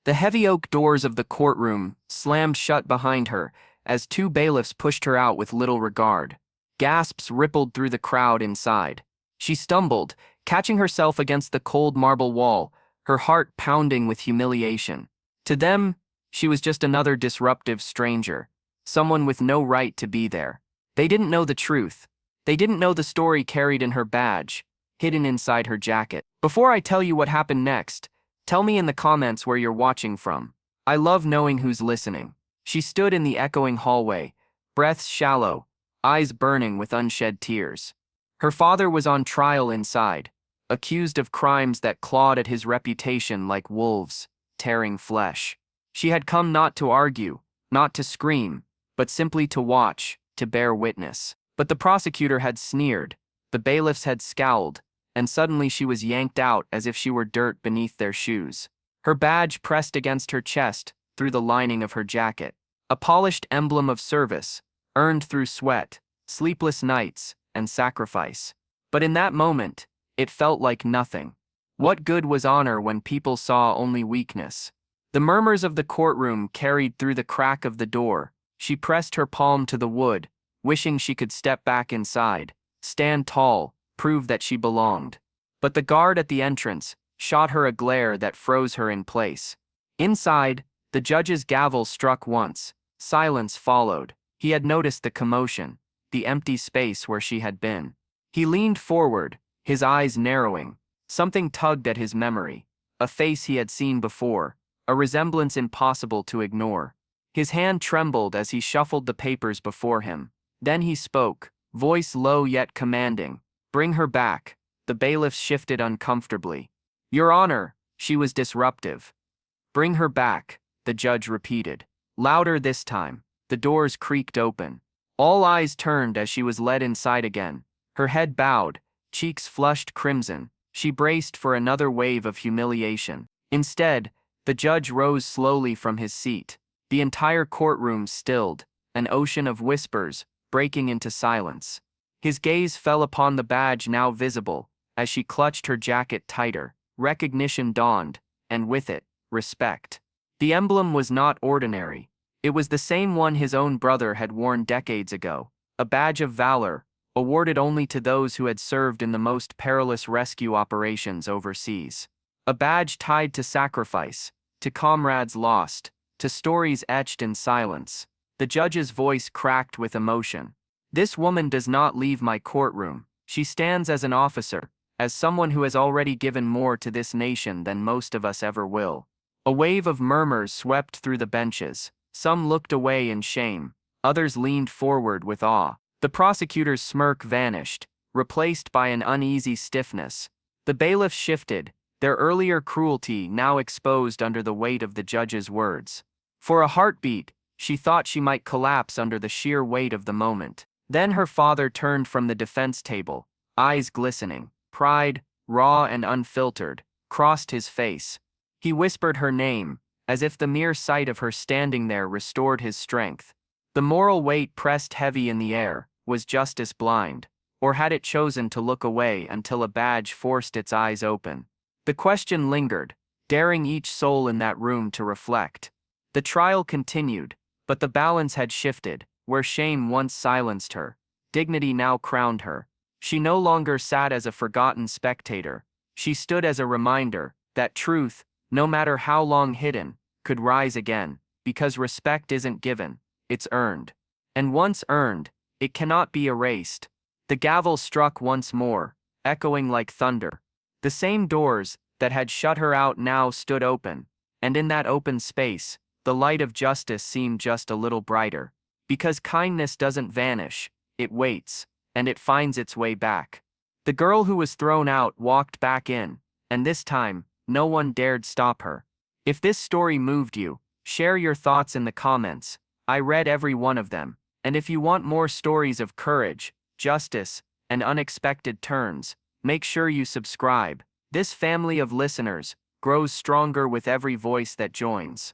The heavy oak doors of the courtroom slammed shut behind her as two bailiffs pushed her out with little regard. Gasps rippled through the crowd inside. She stumbled, catching herself against the cold marble wall, her heart pounding with humiliation. To them, she was just another disruptive stranger, someone with no right to be there. They didn't know the truth. They didn't know the story carried in her badge, hidden inside her jacket. Before I tell you what happened next, tell me in the comments where you're watching from. I love knowing who's listening. She stood in the echoing hallway, breaths shallow, eyes burning with unshed tears. Her father was on trial inside, accused of crimes that clawed at his reputation like wolves, tearing flesh. She had come not to argue, not to scream, but simply to watch, to bear witness. But the prosecutor had sneered, the bailiffs had scowled, and suddenly she was yanked out as if she were dirt beneath their shoes. Her badge pressed against her chest, through the lining of her jacket. A polished emblem of service, earned through sweat, sleepless nights, and sacrifice. But in that moment, it felt like nothing. What good was honor when people saw only weakness? The murmurs of the courtroom carried through the crack of the door. She pressed her palm to the wood, wishing she could step back inside, stand tall, prove that she belonged. But the guard at the entrance shot her a glare that froze her in place. Inside, the judge's gavel struck once. Silence followed. He had noticed the commotion, the empty space where she had been. He leaned forward, his eyes narrowing. Something tugged at his memory, a face he had seen before, a resemblance impossible to ignore. His hand trembled as he shuffled the papers before him. Then he spoke, voice low yet commanding. "Bring her back." The bailiffs shifted uncomfortably. "Your Honor," she was disruptive. "Bring her back," the judge repeated. Louder this time. The doors creaked open. All eyes turned as she was led inside again. Her head bowed, cheeks flushed crimson. She braced for another wave of humiliation. Instead, the judge rose slowly from his seat. The entire courtroom stilled, an ocean of whispers, breaking into silence. His gaze fell upon the badge now visible. As she clutched her jacket tighter, recognition dawned, and with it, respect. The emblem was not ordinary. It was the same one his own brother had worn decades ago, a badge of valor, awarded only to those who had served in the most perilous rescue operations overseas. A badge tied to sacrifice, to comrades lost, to stories etched in silence. The judge's voice cracked with emotion. "This woman does not leave my courtroom. She stands as an officer, as someone who has already given more to this nation than most of us ever will." A wave of murmurs swept through the benches. Some looked away in shame, others leaned forward with awe. The prosecutor's smirk vanished, replaced by an uneasy stiffness. The bailiffs shifted, their earlier cruelty now exposed under the weight of the judge's words. For a heartbeat, she thought she might collapse under the sheer weight of the moment. Then her father turned from the defense table, eyes glistening. Pride, raw and unfiltered, crossed his face. He whispered her name, as if the mere sight of her standing there restored his strength. The moral weight pressed heavy in the air. Was justice blind, or had it chosen to look away until a badge forced its eyes open? The question lingered, daring each soul in that room to reflect. The trial continued, but the balance had shifted. Where shame once silenced her, dignity now crowned her. She no longer sat as a forgotten spectator. She stood as a reminder that truth, no matter how long hidden, could rise again, because respect isn't given, it's earned. And once earned, it cannot be erased. The gavel struck once more, echoing like thunder. The same doors that had shut her out now stood open, and in that open space, the light of justice seemed just a little brighter. Because kindness doesn't vanish, it waits, and it finds its way back. The girl who was thrown out walked back in, and this time, no one dared stop her. If this story moved you, share your thoughts in the comments. I read every one of them, and if you want more stories of courage, justice, and unexpected turns, make sure you subscribe. This family of listeners grows stronger with every voice that joins.